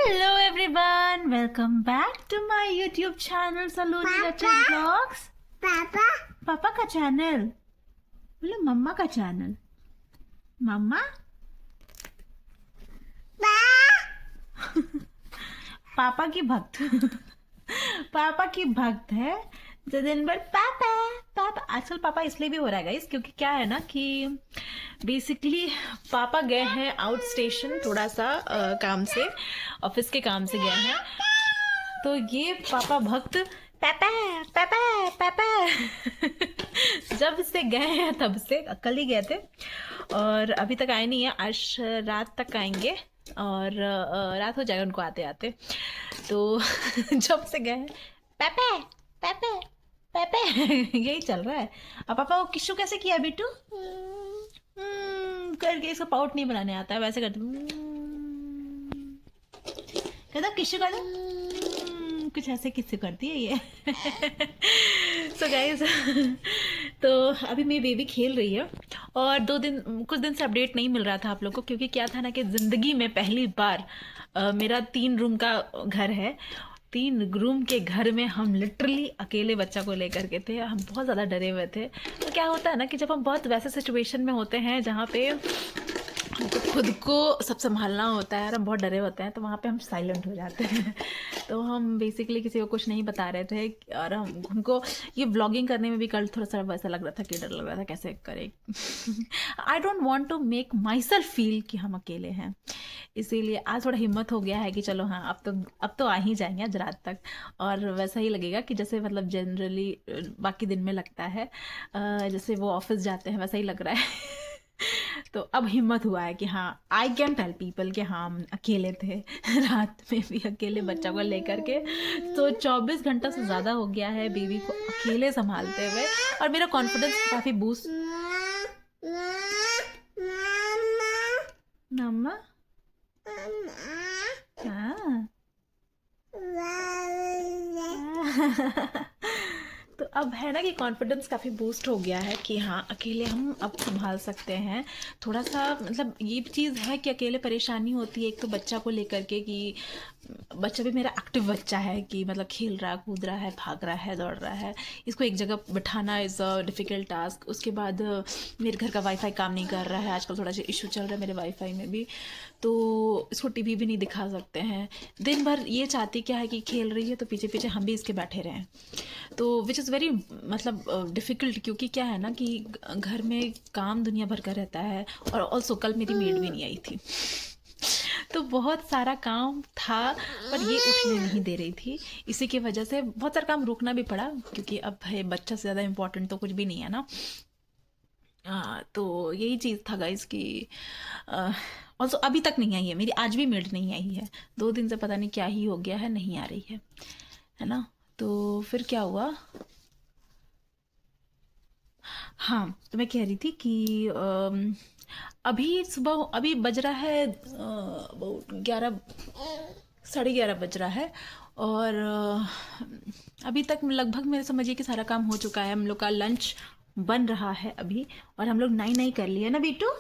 Hello everyone, welcome back to my YouTube channel Saloni Rachel Vlogs. पापा का channel बोलो, मम्मा का चैनल। मम्मा पापा की भक्त पापा की भक्त है जो दिन भर पापा पापा। आजकल पापा इसलिए भी हो रहा है गाइस, क्योंकि क्या है ना कि बेसिकली पापा गए हैं आउट स्टेशन, थोड़ा सा काम से, ऑफिस के काम से गए हैं। तो ये पापा भक्त पापा पापा पापा जब से गए हैं तब से, कल ही गए थे और अभी तक आए नहीं है। आज रात तक आएंगे और रात हो जाएगा उनको आते आते। तो जब से गए हैं पापा पापा पापा यही चल रहा है। अब पापा को किशु कैसे किया बिट्टू करके, इसको पाउट नहीं बनाने आता है, वैसे करते कहता किशु कर दो, कुछ ऐसे किस्से करती है ये। सो गाइस, तो अभी मेरी बेबी खेल रही है और कुछ दिन से अपडेट नहीं मिल रहा था आप लोग को, क्योंकि क्या था ना कि ज़िंदगी में पहली बार मेरा 3 रूम का घर है। 3 रूम के घर में हम लिटरली अकेले बच्चा को लेकर के थे। हम बहुत ज़्यादा डरे हुए थे। तो क्या होता है ना कि जब हम बहुत वैसे सिचुएशन में होते हैं जहाँ पे हमको खुद को सब संभालना होता है और हम बहुत डरे होते हैं, तो वहाँ पे हम साइलेंट हो जाते हैं। तो हम बेसिकली किसी को कुछ नहीं बता रहे थे और हमको ये व्लॉगिंग करने में भी कल थोड़ा सा वैसा लग रहा था कि डर लग रहा था कैसे करें। I don't want to make myself feel कि हम अकेले हैं, इसीलिए आज थोड़ा हिम्मत हो गया है कि चलो हाँ अब तो आ ही जाएंगे आज रात तक, और वैसा ही लगेगा कि जैसे मतलब जनरली बाकी दिन में लगता है, जैसे वो ऑफिस जाते हैं वैसा ही लग रहा है। तो अब हिम्मत हुआ है कि हाँ आई कैन टेल पीपल कि हाँ हम अकेले थे रात में भी अकेले बच्चा को लेकर के। तो 24 घंटा से ज़्यादा हो गया है बेबी को अकेले संभालते हुए, और मेरा कॉन्फिडेंस काफ़ी बूस्ट। मम्मा हाँ तो अब है ना कि कॉन्फिडेंस काफ़ी बूस्ट हो गया है कि हाँ अकेले हम अब संभाल सकते हैं। थोड़ा सा मतलब ये चीज़ है कि अकेले परेशानी होती है, एक तो बच्चा को लेकर के कि बच्चा भी मेरा एक्टिव बच्चा है कि मतलब खेल रहा है, कूद रहा है, भाग रहा है, दौड़ रहा है। इसको एक जगह बिठाना इज़ अ डिफ़िकल्ट टास्क। उसके बाद मेरे घर का वाईफाई काम नहीं कर रहा है आजकल, थोड़ा सा इशू चल रहा है मेरे वाईफाई में भी, तो इसको टीवी भी नहीं दिखा सकते हैं। दिन भर ये चाहती क्या है कि खेल रही है तो पीछे पीछे हम भी इसके बैठे रहें, तो विच इज़ वेरी मतलब डिफ़िकल्ट, क्योंकि क्या है ना कि घर में काम दुनिया भर का रहता है। और ऑल्सो कल मेरी मेड भी नहीं आई थी, तो बहुत सारा काम था पर ये उठने नहीं दे रही थी। इसी की वजह से बहुत सारा काम रुकना भी पड़ा, क्योंकि अब है बच्चा से ज़्यादा इम्पोर्टेंट तो कुछ भी नहीं है ना। तो यही चीज़ था गाइस कि ऑल्सो अभी तक नहीं आई है मेरी, आज भी मेड नहीं आई है। 2 दिन से पता नहीं क्या ही हो गया है, नहीं आ रही है ना। तो फिर क्या हुआ, हाँ तो मैं कह रही थी कि अभी सुबह अभी बज रहा है 11 साढ़े 11 बज रहा है, और अभी तक लगभग मेरे समझिए कि सारा काम हो चुका है। हम लोग का लंच बन रहा है अभी, और हम लोग नाई नाई कर लिए ना बीटू,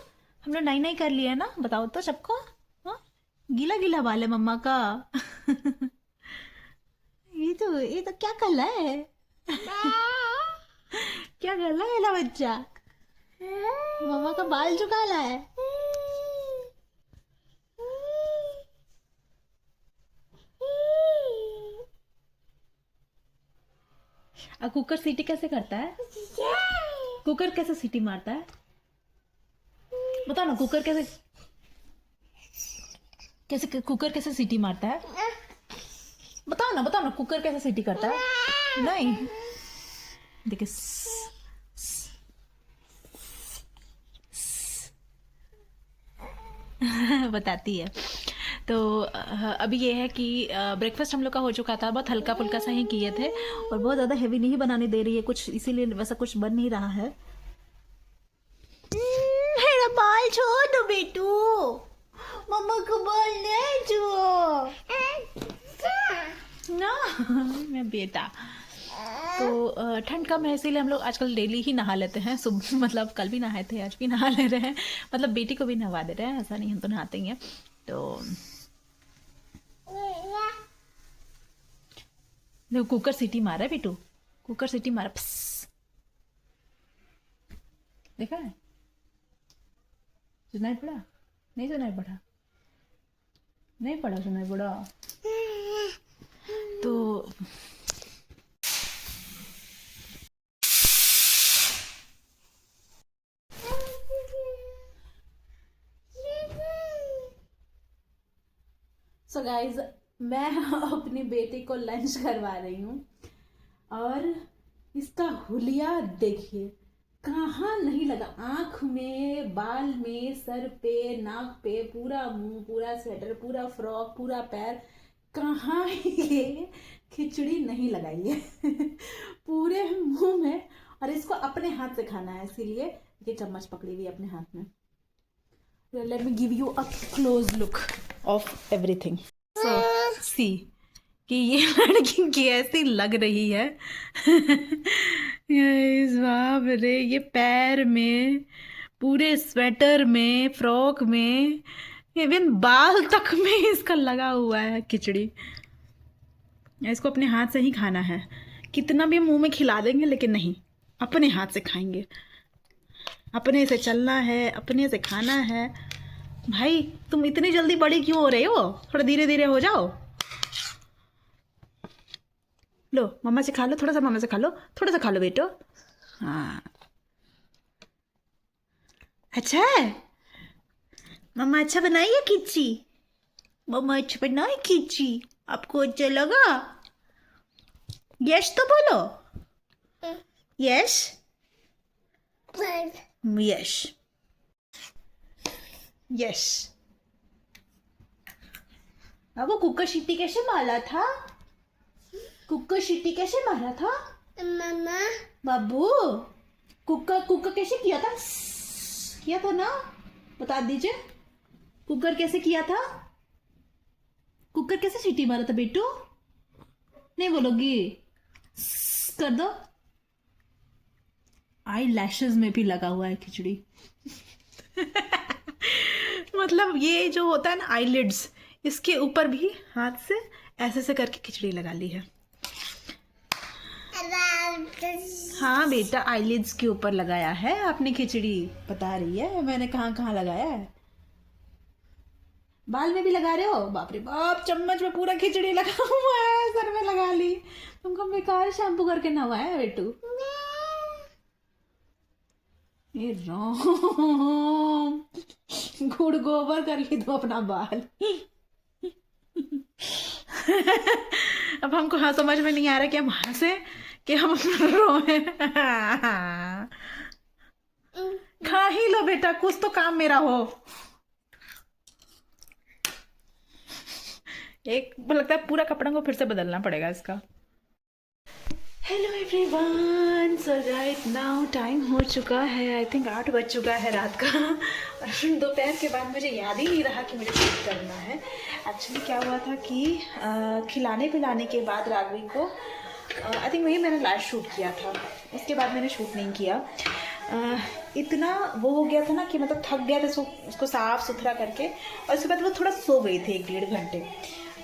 हम लोग नाई नाई कर लिए ना, बताओ तो सबको। हाँ गीला गीला बाल है मम्मा का। ये तो क्या कला है। क्या गला है ना बच्चा, मम्मा का बाल जो काला है। कुकर सीटी कैसे करता है, कुकर कैसे सीटी मारता है बताओ ना, कुकर कैसे कैसे कुकर कैसे सीटी मारता है, बताओ ना कुकर कैसे सीटी करता है। नहीं देखिए बताती है। तो अभी ये है कि ब्रेकफास्ट हम लोग का हो चुका था, बहुत हल्का फुल्का सा ही किए थे और बहुत ज़्यादा हेवी नहीं बनाने दे रही है कुछ, इसीलिए वैसा कुछ बन नहीं रहा है। मेरा बाल छोड़ दो बेटू, मम्मा को बाल ले छुओ ना। मैं बेटा तो ठंड कम है इसीलिए हम लोग आजकल डेली ही नहा लेते हैं सुबह, मतलब कल भी नहाए थे, आज भी नहा ले रहे हैं, मतलब बेटी को भी नहवा दे रहे हैं, ऐसा नहीं हम तो नहाते ही हैं। तो देखो कुकर सीटी मारा है बेटू, कुकर सीटी मारा। देखा है, सुनाई पड़ा? नहीं सुनाई पड़ा, नहीं पड़ा, सुनाई पड़ा तो सो गाइज मैं अपनी बेटी को लंच करवा रही हूँ और इसका हुलिया देखिए, कहाँ नहीं लगा, आंख में, बाल में, सर पे, नाक पे, पूरा मुंह, पूरा स्वेटर, पूरा फ्रॉक, पूरा पैर, कहाँ ये खिचड़ी नहीं लगाई है पूरे मुंह में। और इसको अपने हाथ से खाना है, इसीलिए ये चम्मच पकड़ी हुई अपने हाथ में। Let me give you a close look of everything. So see कि ये लड़की कैसी लग रही है इस बाप रे, ये पैर में, पूरे स्वेटर में, फ्रॉक में, इवन बाल तक में इसका लगा हुआ है खिचड़ी। इसको अपने हाथ से ही खाना है, कितना भी मुंह में खिला देंगे लेकिन नहीं, अपने हाथ से खाएंगे, अपने से चलना है, अपने से खाना है। भाई तुम इतनी जल्दी बड़ी क्यों हो रहे हो, थोड़ा धीरे धीरे हो जाओ। लो मम्मा से खा लो, थोड़ा सा मम्मा से खा लो, थोड़ा सा खा लो बेटो। हाँ अच्छा है, मम्मा अच्छा बनाई है खिचड़ी, मम्मा अच्छा बनाई खिचड़ी, आपको अच्छा लगा? यस तो बोलो, यस यस यस। अब वो कुकर सीटी कैसे मारा था, कुकर सीटी कैसे मारा था मम्मा? बाबू कुकर कुकर कैसे किया था, किया था ना, बता दीजिए कुकर कैसे किया था, कुकर कैसे सीटी मारा था बेटू? नहीं बोलोगी? कर दो। आई लैशेस में भी लगा हुआ है खिचड़ी मतलब ये जो होता है ना आईलिड्स, इसके ऊपर भी हाथ से ऐसे से करके खिचड़ी लगा ली है। हाँ बेटा, आईलिड्स के ऊपर लगाया है आपने खिचड़ी, बता रही है मैंने कहाँ कहाँ लगाया है। बाल में भी लगा रहे हो? बाप रे बाप, चम्मच में पूरा खिचड़ी लगा हुआ है, सर में लगा ली। तुमको बेकार शैम्पू करके नहवाया है बेटू? ये राम, गुड़ गोबर कर ली तो अपना बाल अब हमको हाँ समझ में नहीं आ रहा कि हम हंसे कि हम रोए खा ही लो बेटा, कुछ तो काम मेरा हो। एक लगता है पूरा कपड़ा को फिर से बदलना पड़ेगा इसका। हेलो एवरीवन, सो राइट नाउ टाइम हो चुका है, आई थिंक 8 बज चुका है रात का और दोपहर के बाद मुझे याद ही नहीं रहा कि मुझे शूट करना है। एक्चुअली क्या हुआ था कि खिलाने पिलाने के बाद राघवी को आई थिंक वही मैंने लास्ट शूट किया था, उसके बाद मैंने शूट नहीं किया। इतना वो हो गया था ना कि मतलब थक गया था उसको साफ़ सुथरा करके, और उसके बाद वो थोड़ा सो गई थी 1-1.5 घंटे।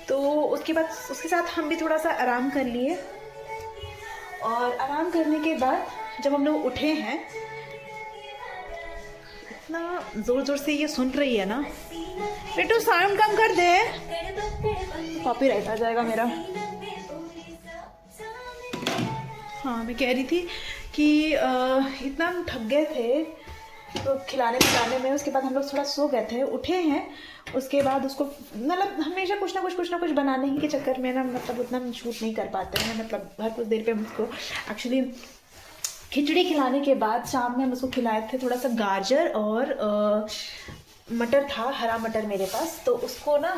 तो उसके बाद उसके साथ हम भी थोड़ा सा आराम कर लिए, और आराम करने के बाद जब हम लोग उठे हैं, इतना ज़ोर ज़ोर से ये सुन रही है ना बेटू, साउंड कम कर दे, कॉपीराइट आ जाएगा मेरा। हाँ मैं कह रही थी कि इतना हम थक गए थे तो खिलाने पिलाने में, उसके बाद हम लोग थोड़ा सो गए थे, उठे हैं, उसके बाद उसको मतलब हमेशा कुछ ना कुछ बनाने ही के चक्कर में ना, मतलब उतना हम शूट नहीं कर पाते हैं, मतलब हर कुछ देर पे हम उसको एक्चुअली खिचड़ी खिलाने के बाद शाम में हम उसको खिलाए थे थोड़ा सा गाजर और मटर था, हरा मटर मेरे पास, तो उसको ना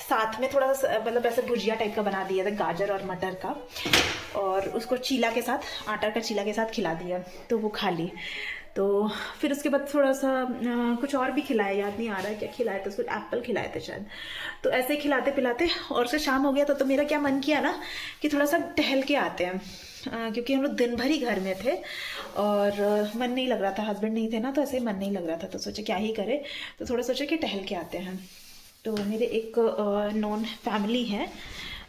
साथ में थोड़ा सा मतलब ऐसे भुजिया टाइप का बना दिया था गाजर और मटर का, और उसको चीला के साथ, आटा का चीला के साथ खिला दिया, तो वो खा ली। तो फिर उसके बाद थोड़ा सा कुछ और भी खिलाया, याद नहीं आ रहा है क्या खिलाया था, उसको एप्पल खिलाए थे शायद। तो ऐसे ही खिलाते पिलाते और से शाम हो गया था, तो मेरा क्या मन किया ना कि थोड़ा सा टहल के आते हैं, क्योंकि हम लोग दिन भर ही घर में थे और मन नहीं लग रहा था, हस्बैंड नहीं थे ना, तो ऐसे ही मन नहीं लग रहा था, तो सोचे क्या ही करे, तो थोड़ा सोचे कि टहल के आते हैं। तो मेरे एक नॉन फैमिली है,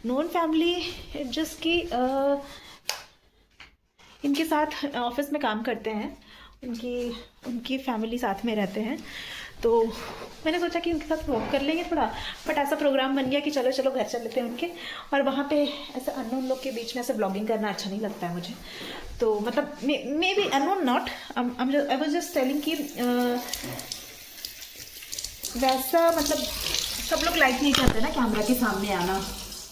नॉन फैमिली जस्ट कि इनके साथ ऑफिस में काम करते हैं, उनकी फैमिली साथ में रहते हैं, तो मैंने सोचा कि उनके साथ वॉक कर लेंगे थोड़ा, बट ऐसा प्रोग्राम बन गया कि चलो चलो घर चल लेते हैं उनके। और वहाँ पे ऐसे अननोन लोग के बीच में ऐसे ब्लॉगिंग करना अच्छा नहीं लगता है मुझे, तो मतलब may be unknown not, I was just telling कि वैसा मतलब सब लोग लाइक नहीं करते ना कैमरा के सामने आना,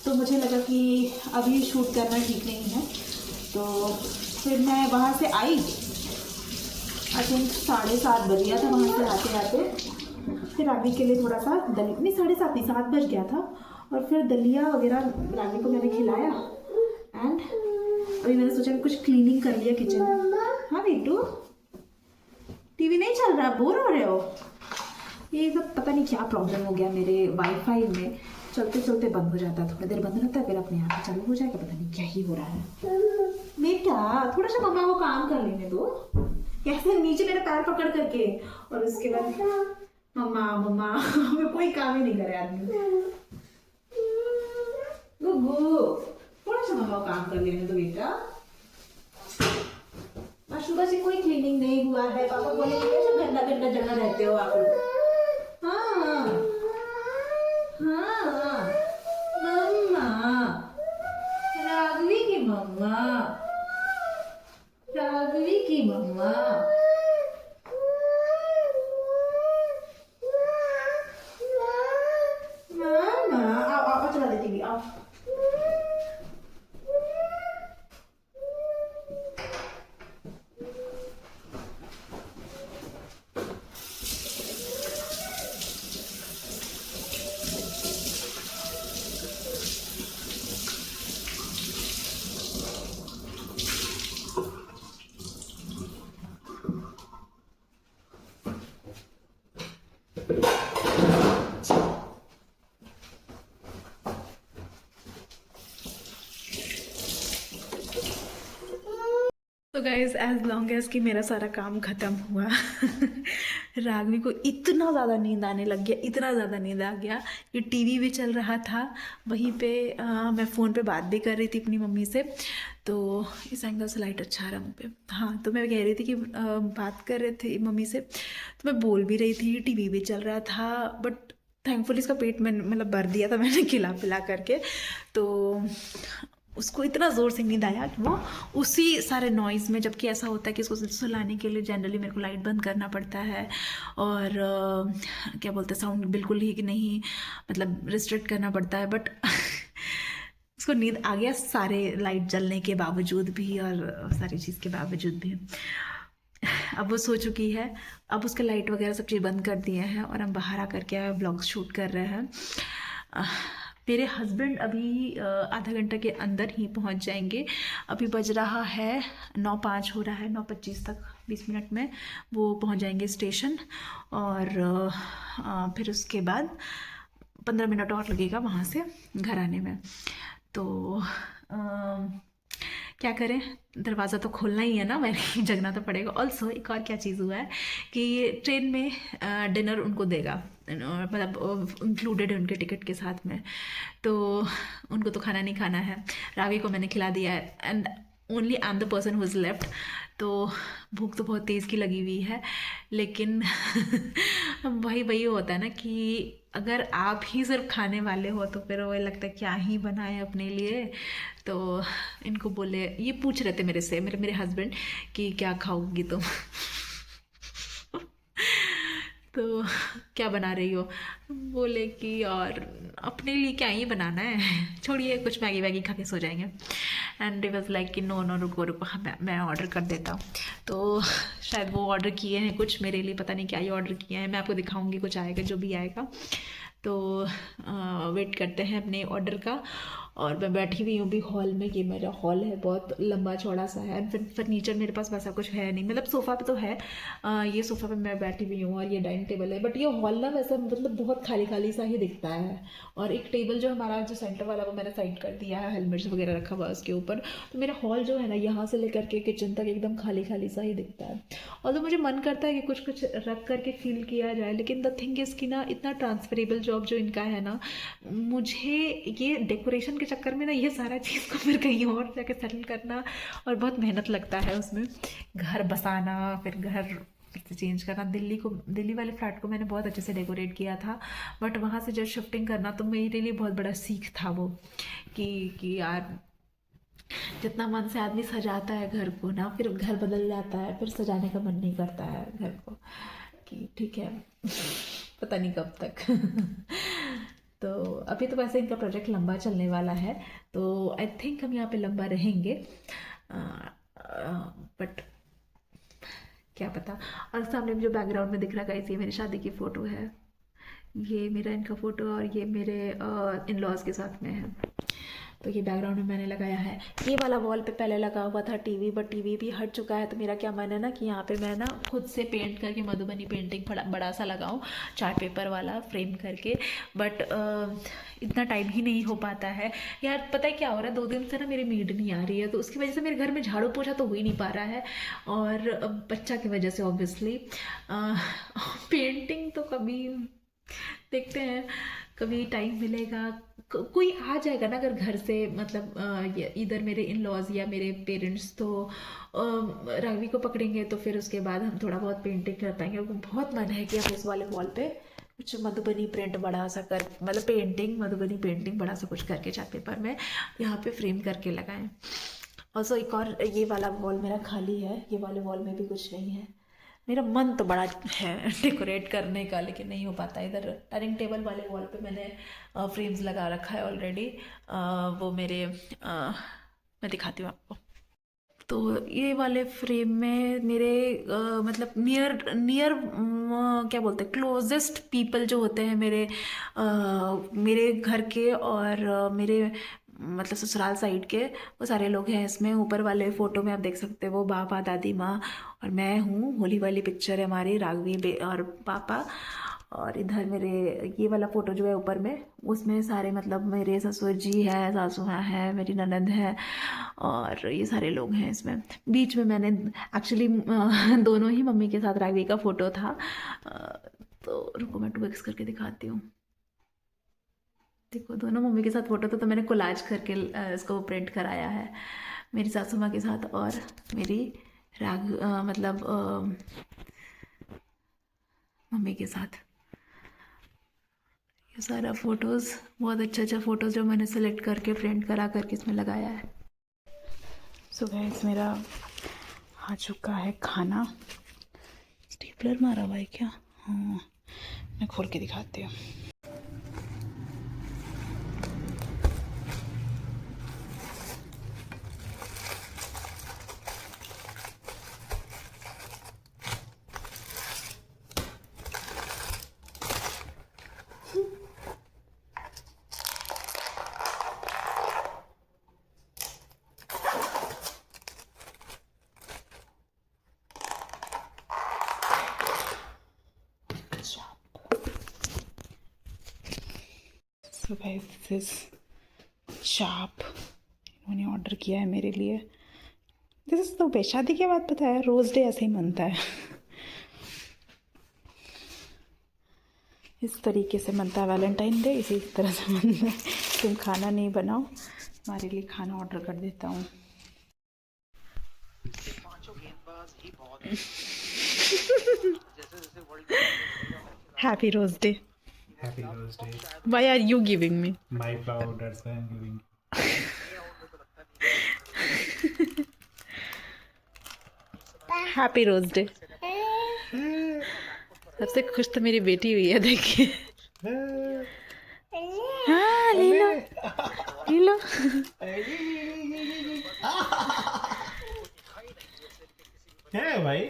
तो मुझे लगा कि अभी शूट करना ठीक नहीं है। तो फिर मैं वहाँ से आई, आई थिंक 7:30 बज गया था वहाँ से आते आते। फिर रागी के लिए थोड़ा सा दलिया, नहीं 7:30 नहीं 7 बज गया था, और फिर दलिया वगैरह रागी को मैंने खिलाया। एंड अभी मैंने सोचा कि कुछ क्लीनिंग कर लिया किचन। हाँ बेटू, टीवी नहीं चल रहा, बोर हो रहे हो? ये सब पता नहीं क्या प्रॉब्लम हो गया मेरे वाईफाई में, चलते चलते बंद हो जाता है, थोड़ी देर बंद रहता है फिर अपने आप चालू हो जाएगा, पता नहीं क्या ही हो रहा है। बेटा थोड़ा सा मम्मा को काम कर लेने दो, कैसे नीचे मेरे पैर पकड़ करके, और उसके बाद मम्मा मम्मा हमें कोई काम ही नहीं करे आदमी। गुगू थोड़ा सा मम्मा को काम कर लेने दो बेटा, आज सुबह से कोई क्लीनिंग नहीं हुआ है, पापा बोले कैसे गंदा गंदा जगह रहते हो आप लोग। हाँ हाँ मम्मा, राघवी की मम्मा, राघवी की मम्मा। मामा आओ आओ चला देती भी आओ। तो गाइज एज लॉन्ग एज कि मेरा सारा काम ख़त्म हुआ राघवी को इतना ज़्यादा नींद आने लग गया, इतना ज़्यादा नींद आ गया कि टीवी भी चल रहा था वहीं पे, मैं फ़ोन पे बात भी कर रही थी अपनी मम्मी से, तो इस एंगल से लाइट अच्छा आ रहा मुँह पे। हाँ तो मैं कह रही थी कि बात कर रहे थे मम्मी से, तो मैं बोल भी रही थी, टीवी भी चल रहा था, बट थैंकफुली इसका पेट में मतलब भर दिया था मैंने खिला पिला करके, तो उसको इतना ज़ोर से नींद आया कि वो उसी सारे नॉइज़ में, जबकि ऐसा होता है कि उसको सुलाने के लिए जनरली मेरे को लाइट बंद करना पड़ता है, और क्या बोलते हैं साउंड बिल्कुल ही कि नहीं मतलब रिस्ट्रिक्ट करना पड़ता है, बट उसको नींद आ गया सारे लाइट जलने के बावजूद भी और सारी चीज़ के बावजूद भी। अब वो सो चुकी है, अब उसके लाइट वगैरह सब चीज़ बंद कर दिए हैं और हम बाहर आकर के ब्लॉग शूट कर रहे हैं। मेरे हस्बैंड अभी आधा घंटा के अंदर ही पहुंच जाएंगे, अभी बज रहा है 9:05 हो रहा है, 9:25 तक 20 मिनट में वो पहुंच जाएंगे स्टेशन, और फिर उसके बाद 15 मिनट और लगेगा वहाँ से घर आने में। तो क्या करें, दरवाज़ा तो खोलना ही है ना, मैंने जगना तो पड़ेगा। ऑल्सो एक और क्या चीज़ हुआ है कि ट्रेन में डिनर उनको देगा, मतलब इंक्लूडेड है उनके टिकट के साथ में, तो उनको तो खाना नहीं खाना है, रावी को मैंने खिला दिया है, and only I am the person who is left. तो भूख तो बहुत तेज़ की लगी हुई है, लेकिन वही होता है ना कि अगर आप ही सिर्फ खाने वाले हो तो फिर वो लगता है क्या ही बनाए अपने लिए। तो इनको बोले, ये पूछ रहे थे मेरे से, मेरे हस्बैंड कि क्या खाओगी तुम तो क्या बना रही हो, बोले कि और अपने लिए क्या ही बनाना है, छोड़िए कुछ मैगी वैगी खा के सो जाएंगे। एंड इट वॉज लाइक कि नो नो रुको रुको, हाँ मैं ऑर्डर कर देता हूँ। तो शायद वो ऑर्डर किए हैं कुछ मेरे लिए, पता नहीं क्या ही ऑर्डर किए हैं, मैं आपको दिखाऊंगी कुछ आएगा जो भी आएगा। तो वेट करते हैं अपने ऑर्डर का। और मैं बैठी हुई हूँ भी हॉल में, ये मेरा हॉल है, बहुत लंबा चौड़ा सा है, फिर फर्नीचर मेरे पास वैसा कुछ है नहीं, मतलब सोफ़ा पे तो है, ये सोफ़ा पे मैं बैठी हुई हूँ और ये डाइनिंग टेबल है, बट ये हॉल ना वैसा मतलब बहुत खाली खाली सा ही दिखता है। और एक टेबल जो हमारा जो सेंटर वाला वो मैंने साइड कर दिया है, हेलमेट्स वगैरह रखा हुआ है उसके ऊपर, तो मेरा हॉल जो है ना यहाँ से लेकर के किचन तक एकदम खाली खाली सा ही दिखता है। और तो मुझे मन करता है कि कुछ कुछ रख करके फील किया जाए, लेकिन द थिंग इज़ कि ना इतना ट्रांसफरेबल जॉब जो इनका है ना, मुझे ये डेकोरेशन के चक्कर में ना ये सारा चीज़ को फिर कहीं और जाके सेटल करना और बहुत मेहनत लगता है उसमें, घर बसाना फिर घर फिर से चेंज करना। दिल्ली वाले फ्लैट को मैंने बहुत अच्छे से डेकोरेट किया था, बट वहाँ से जब शिफ्टिंग करना तो मेरे लिए बहुत बड़ा सीख था वो कि यार जितना मन से आदमी सजाता है घर को ना, फिर घर बदल जाता है, फिर सजाने का मन नहीं करता है घर को कि ठीक है पता नहीं कब तक तो अभी तो वैसे इनका प्रोजेक्ट लंबा चलने वाला है, तो आई थिंक हम यहाँ पे लंबा रहेंगे, बट क्या पता। और सामने में जो बैकग्राउंड में दिख रहा है ये मेरी शादी की फ़ोटो है, ये मेरा इनका फ़ोटो और ये मेरे इन लॉज के साथ में है। तो ये बैकग्राउंड में मैंने लगाया है। ये वाला वॉल पे पहले लगा हुआ था टीवी, बट टीवी भी हट चुका है, तो मेरा क्या मन है ना कि यहाँ पे मैं ना खुद से पेंट करके मधुबनी पेंटिंग बड़ा सा लगाऊँ, चार्ट पेपर वाला फ्रेम करके, बट इतना टाइम ही नहीं हो पाता है यार। पता है क्या हो रहा है, 2 दिन से ना मेरी मेड नहीं आ रही है, तो उसकी वजह से मेरे घर में झाड़ू पोछा तो हो ही नहीं पा रहा है, और बच्चा की वजह से ऑब्वियसली पेंटिंग तो कभी देखते हैं, कभी टाइम मिलेगा, कोई आ जाएगा ना अगर घर से, मतलब इधर मेरे इन लॉज या मेरे पेरेंट्स तो राघवी को पकड़ेंगे, तो फिर उसके बाद हम थोड़ा बहुत पेंटिंग कर पाएंगे। बहुत मन है कि हम इस वाले वॉल पे कुछ मधुबनी प्रिंट बड़ा सा कर, मतलब पेंटिंग मधुबनी पेंटिंग बड़ा सा कुछ करके चार्ट पेपर में यहाँ पे फ्रेम करके लगाएं। और सो एक और ये वाला वॉल मेरा खाली है, ये वाले वॉल में भी कुछ नहीं है। मेरा मन तो बड़ा है डेकोरेट करने का, लेकिन नहीं हो पाता। इधर डाइनिंग टेबल वाले वॉल पे मैंने फ्रेम्स लगा रखा है ऑलरेडी, वो मेरे मैं दिखाती हूँ आपको। तो ये वाले फ्रेम में मेरे मतलब नियर क्या बोलते हैं, क्लोजेस्ट पीपल जो होते हैं मेरे मेरे घर के और मेरे मतलब ससुराल साइड के, वो सारे लोग हैं इसमें। ऊपर वाले फ़ोटो में आप देख सकते हो वो पापा दादी माँ और मैं हूँ। होली वाली पिक्चर है हमारी, राघवी और पापा। और इधर मेरे ये वाला फ़ोटो जो है ऊपर में, उसमें सारे मतलब मेरे ससुर जी है, सासू माँ है, मेरी ननद है, और ये सारे लोग हैं इसमें। बीच में मैंने एक्चुअली दोनों ही मम्मी के साथ राघवी का फ़ोटो था, तो रुको मैं 2x करके दिखाती हूँ। देखो दोनों मम्मी के साथ फ़ोटो तो मैंने कोलाज करके इसको प्रिंट कराया है, मेरी सासू माँ के साथ और मेरी मतलब मम्मी के साथ। ये सारा फ़ोटोज़, बहुत अच्छा फ़ोटोज़ जो मैंने सेलेक्ट करके प्रिंट करा करके इसमें लगाया है। सो गाइस मेरा आ चुका है खाना। स्टेपलर मारा हुआ है क्या? हाँ, मैं खोल के दिखाती हूँ। So guys, this is चाप इन्होंने ऑर्डर किया है मेरे लिए। दिस इज तो शादी के बाद पता है रोज़ डे ऐसे ही बनता है, इस तरीके से बनता है। वैलेंटाइन डे इसी तरह से बनता है। तुम खाना नहीं बनाओ, हमारे लिए खाना ऑर्डर कर देता हूँ। Happy rose day. Happy Rose Day. Why are you giving me? My flower, that's why I'm giving. Happy rose day. सबसे खुश तो मेरी बेटी हुई है, देखिए। हाँ ले लो ले लो। क्या है भाई?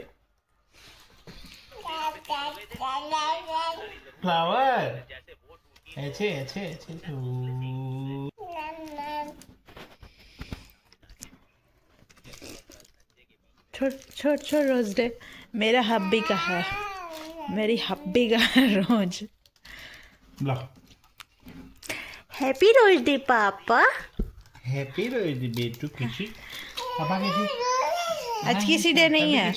फ्लावर अच्छे अच्छे अच्छे। छोड़ रोज़ डे मेरा हब्बी का है, मेरी हब्बी का है रोज। हैप्पी रोज़ डे पापा। हैप्पी रोज डे बेटू। किसी पापा किसी आज किसी डे नहीं है,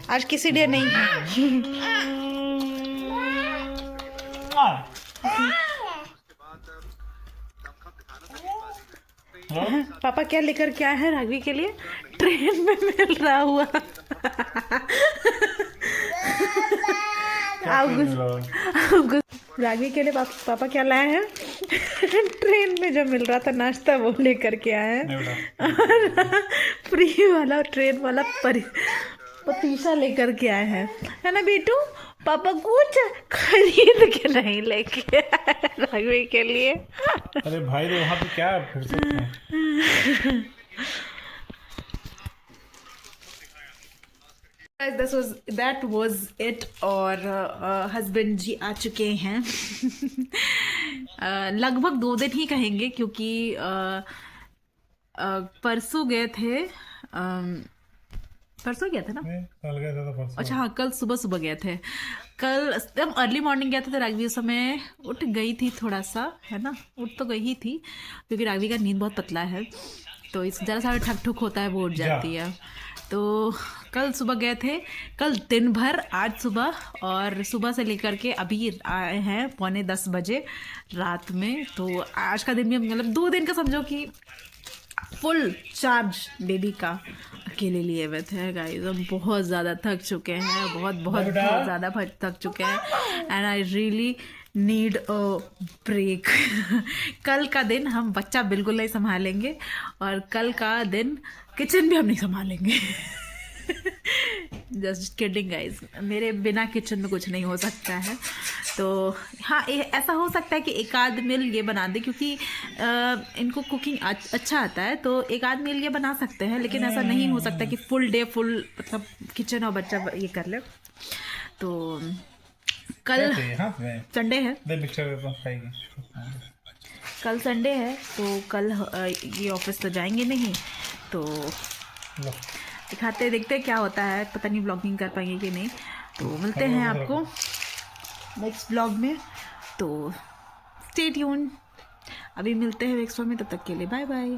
आज किसी डे नहीं है। पापा क्या लेकर क्या है राघवी के लिए? ट्रेन में मिल रहा हुआ। राघवी के लिए पापा क्या लाए हैं? ट्रेन में जो मिल रहा था नाश्ता वो लेकर के आए हैं। फ्री वाला ट्रेन वाला पतीसा लेकर के आए हैं, है ना बेटू? पापा कुछ खरीद के नहीं लेके आए राघवी के लिए। अरे भाई तो वहाँ पे क्या फिर सकते हैं? That was it। और हस्बैंड जी आ चुके हैं। लगभग 2 दिन ही कहेंगे क्योंकि परसों गए थे। परसों गया था ना? कल गया था तो परसों। अच्छा हाँ, कल सुबह सुबह गए थे। कल एकदम अर्ली मॉर्निंग गया था तो राघवी उस समय उठ गई थी थोड़ा सा, है ना? उठ तो गई ही थी क्योंकि राघवी का नींद बहुत पतला है, तो इस ज़रा सा ठक ठुक होता है वो उठ जाती है। तो कल सुबह गए थे, कल दिन भर, आज सुबह, और सुबह से लेकर के अभी आए हैं 9:45 बजे रात में। तो आज का दिन भी मतलब 2 दिन का समझो कि फुल चार्ज बेबी का अकेले लिए हुए थे गाइस। हम बहुत ज़्यादा थक चुके हैं, बहुत ज़्यादा थक चुके हैं and I really need a break. कल का दिन हम बच्चा बिल्कुल नहीं संभालेंगे और कल का दिन किचन भी हम नहीं संभालेंगे। जस्ट किडिंग गाइज, मेरे बिना किचन में कुछ नहीं हो सकता है। तो हाँ, ऐसा हो सकता है कि एक आध मील ये बना दे क्योंकि इनको कुकिंग अच्छा आता है, तो एक आध मील ये बना सकते हैं, लेकिन ऐसा नहीं हो सकता कि फुल डे फुल मतलब किचन और बच्चा ये कर ले। तो कल संडे है, कल संडे है तो कल ये ऑफिस तो जाएंगे नहीं, तो दिखाते देखते क्या होता है, पता नहीं ब्लॉगिंग कर पाएंगे कि नहीं। तो मिलते हैं आपको नेक्स्ट ब्लॉग में, तो स्टे ट्यून। अभी मिलते हैं नेक्स्ट ब्लॉग में, तब तक के लिए बाय बाय।